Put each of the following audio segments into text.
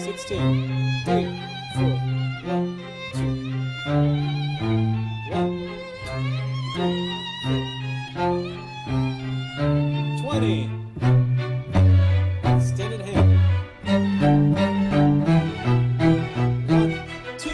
16, 3, 4, 1, 2, 1, 2, 3, 4, 20. Extended hand. 1, 2.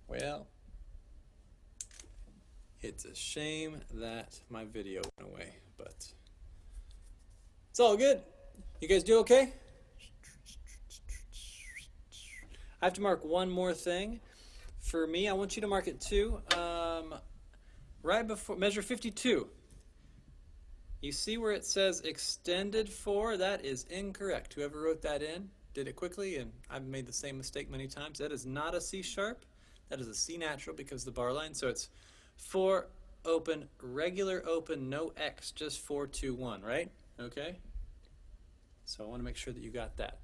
Well, it's a shame that my video went away, but it's all good. You guys do okay? I have to mark one more thing. For me, I want you to mark it too. Right before measure 52. You see where it says extended 4? That is incorrect. Whoever wrote that in did it quickly, and I've made the same mistake many times. That is not a C sharp. That is a C natural because of the bar line. So it's 4 open, regular open, no X, just 4 2 1, right? Okay? So I want to make sure that you got that.